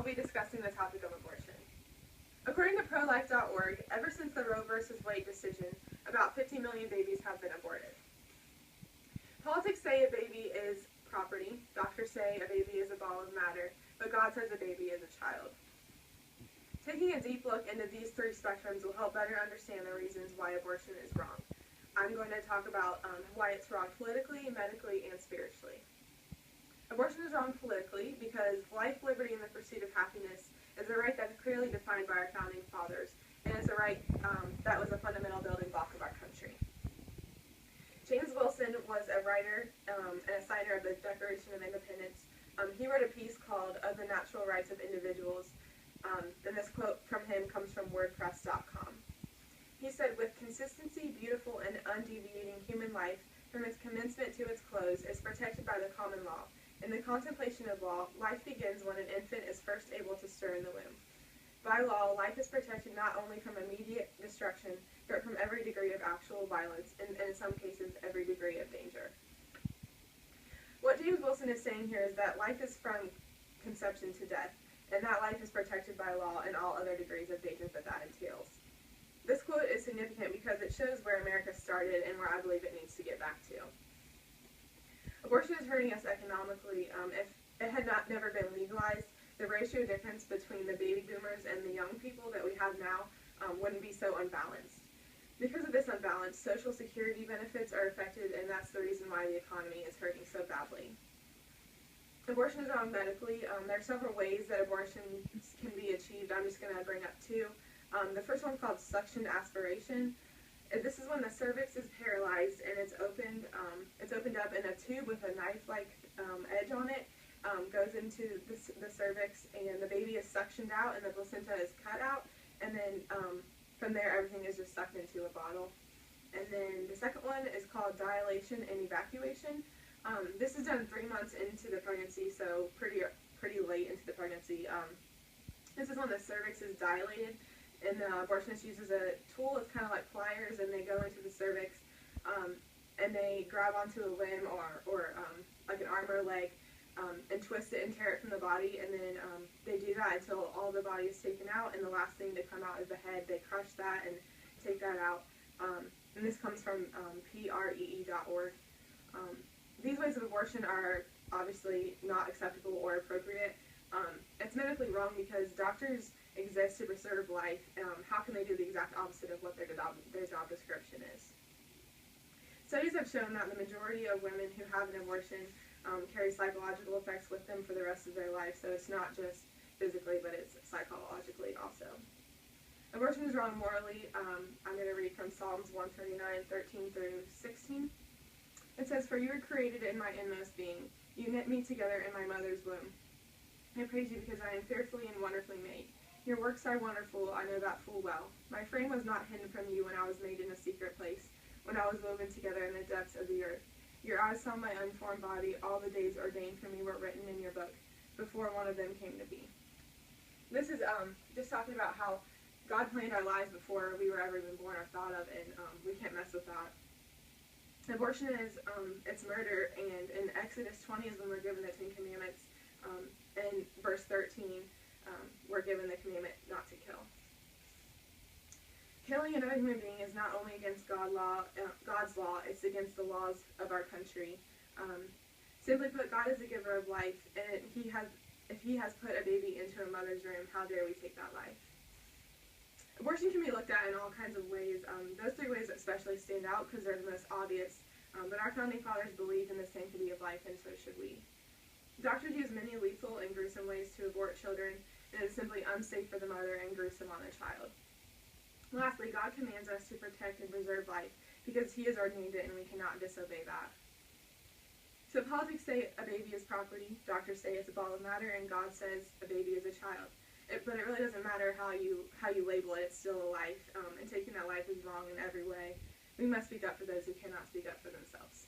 will be discussing the topic of abortion. According to ProLife.org, ever since the Roe v. Wade decision, about 50 million babies have been aborted. Politics say a baby is property, doctors say a baby is a ball of matter, but God says a baby is a child. Taking a deep look into these three spectrums will help better understand the reasons why abortion is wrong. I'm going to talk about why it's wrong politically, medically, and spiritually. Abortion is wrong politically because life, liberty, and the pursuit of happiness is a right that's clearly defined by our founding fathers, and it's a right that was a fundamental building block of our country. James Wilson was a writer and a signer of the Declaration of Independence. He wrote a piece called Of the Natural Rights of Individuals, and this quote from him comes from WordPress.com. He said, "With consistency, beautiful and undeviating human life, from its commencement to its close, is protected by the common law. In the contemplation of law, life begins when an infant is first able to stir in the womb. By law, life is protected not only from immediate destruction, but from every degree of actual violence, and in some cases, every degree of danger." What James Wilson is saying here is that life is from conception to death, and that life is protected by law and all other degrees of danger that entails. This quote is significant because it shows where America started and where I believe it needs to get back to. Abortion is hurting us economically. If it had never been legalized, the ratio difference between the baby boomers and the young people that we have now wouldn't be so unbalanced. Because of this unbalance, Social Security benefits are affected, and that's the reason why the economy is hurting so badly. Abortion is wrong medically. There are several ways that abortion can be achieved. I'm just going to bring up two. The first one's called suction aspiration. This is when the cervix is paralyzed and it's opened up, and a tube with a knife-like edge on it goes into the cervix, and the baby is suctioned out and the placenta is cut out, and then from there everything is just sucked into a bottle. And then the second one is called dilation and evacuation. This is done 3 months into the pregnancy, so pretty late into the pregnancy. This is when the cervix is dilated, and the abortionist uses a tool. It's kind of like pliers, and they go into the cervix, and they grab onto a limb or like an arm or leg, and twist it and tear it from the body, and then they do that until all the body is taken out, and the last thing to come out is the head. They crush that and take that out, and this comes from PREE.org. These ways of abortion are obviously not acceptable or appropriate. It's medically wrong because doctors exist to preserve life. How can they do the exact opposite of what their job description is? Studies have shown that the majority of women who have an abortion carry psychological effects with them for the rest of their life, so it's not just physically, but it's psychologically also. Abortion is wrong morally. I'm going to read from Psalms 139:13 through 16. It says, "For you were created in my inmost being. You knit me together in my mother's womb. I praise you because I am fearfully and wonderfully made. Your works are wonderful, I know that full well. My frame was not hidden from you when I was made in a secret place, when I was woven together in the depths of the earth. Your eyes saw my unformed body. All the days ordained for me were written in your book, before one of them came to be." This is just talking about how God planned our lives before we were ever even born or thought of, and we can't mess with that. Abortion is it's murder, and in Exodus 20 is when we're given the 10 Commandments. In verse 13, we're given the commandment not to kill. Killing another human being is not only against God's law, it's against the laws of our country. Simply put, God is the giver of life, and if He has put a baby into a mother's womb, how dare we take that life? Abortion can be looked at in all kinds of ways. Those three ways especially stand out because they're the most obvious, but our founding fathers believed in the sanctity of life, and so should we. Doctors use many lethal and gruesome ways to abort children, and it is simply unsafe for the mother and gruesome on the child. Lastly, God commands us to protect and preserve life because He has ordained it, and we cannot disobey that. So politics say a baby is property, doctors say it's a ball of matter, and God says a baby is a child. But it really doesn't matter how you label it, it's still a life, and taking that life is wrong in every way. We must speak up for those who cannot speak up for themselves.